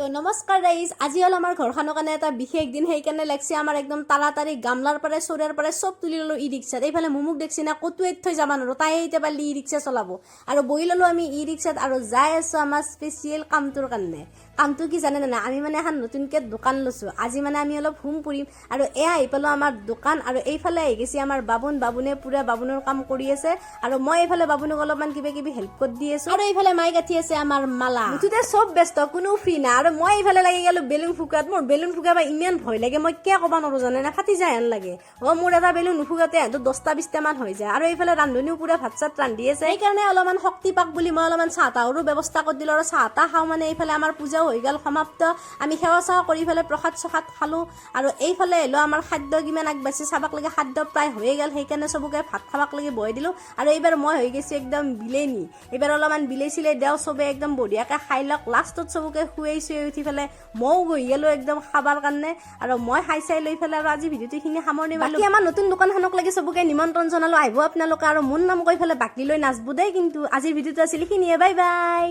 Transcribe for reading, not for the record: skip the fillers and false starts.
তো নমস্কাৰ গাইজ, আজি হল আমাৰ ঘৰখনৰ কাৰণে এটা বিশেষ দিন। সেইকাৰণে লাগছে আমাৰ একদম তাড়াতাড়ি গামলাৰ পৰা চৰিয়াৰ পৰা চব তুলি ললো ই ৰিক্সাত। এইফালে মুমুক দেখছি না কতো এৰি থৈ যাবা নোৱাৰো, তাই এতিয়া পালি ই ৰিক্সা চলাব আৰু বহি ললো আমি ই ৰিক্সাত আৰু যাই আছো আমাৰ স্পেচিয়েল কামটোৰ কাৰণে। কামটো কি জানে না, আমি মানে এখন নতুনকে দোকান লৈছো। আজি মানে আমি অলপ হোম পুৰিম আৰু এয়া আহি পালো আমাৰ দোকান আৰু এইফালে আহি গৈছে আমাৰ বাবুনে পুৰা বাবুনৰ কাম কৰি আছে আৰু মই এইফালে বাবুনক অলপমান কিবা হেল্প কৰি দি আছো আৰু এইফালে মাই গাঠি আছে আমাৰ মালা। মুঠতে চব ব্যস্ত, কোনো ফ্ৰী না। আৰু মই এইফালে লাগি গেলো বেলুন ফুকাত। মোৰ বেলুন ফুকাবা ইমান ভয় লাগে, মই কিয় ক'বা নোৱাৰো জানে না, ফাটি যায় হেন লাগে। মোৰ এটা বেলুন নুফুকাতে 10-20টা মান হৈ যায়। আৰু এইফালে ৰান্ধনিও পুৰা ভাত চাত ৰান্ধি আছে, সেইকাৰণে অলপমান শক্তি পাক বুলি মই অলপমান চাহ তাহৰো ব্যৱস্থা কৰি দিলো। আৰু চাহ তাহ খাওঁ মানে এইফালে আমাৰ পূজাও হৈ গ'ল সমাপ্ত। আমি সেৱা চেৱা কৰি ফেলে প্ৰসাদ চসাদ খালো আৰু এইফালে আহিলো আমাৰ খাদ্য কিমান আগবাঢ়িছে চাবাক লাগে। খাদ্য প্ৰায় হৈয়ে গ'ল, সেইকাৰণে চবকে ভাত খাবাক লাগে বহাই দিলো। আৰু এইবাৰ মই হৈ গৈছো একদম বিলেনি। এইবাৰ অলপমান বিলে চিলে দেও, চবে একদম বঢ়িয়াকে খাই লওক। লাষ্টত চবকে খুৱাইছো উঠি ফেলে মইও গৈ গেলো একদম খাবাৰ কাৰণে আৰু মই খাই চাই লৈ ফেলে আৰু আজি ভিডিঅ'টো খিনি সামৰণি মাৰিলো। বাকী আমাৰ নতুন দোকানখনক লাগি চবকে নিমন্ত্ৰণ জনালো, আহিব আপোনালোকে আৰু মোৰ নাম কৈ ফেলে বাকী লৈ নাচবো দেই। কিন্তু আজিৰ ভিডিঅ'টো আছিল এইখিনিয়ে, বাই বাই।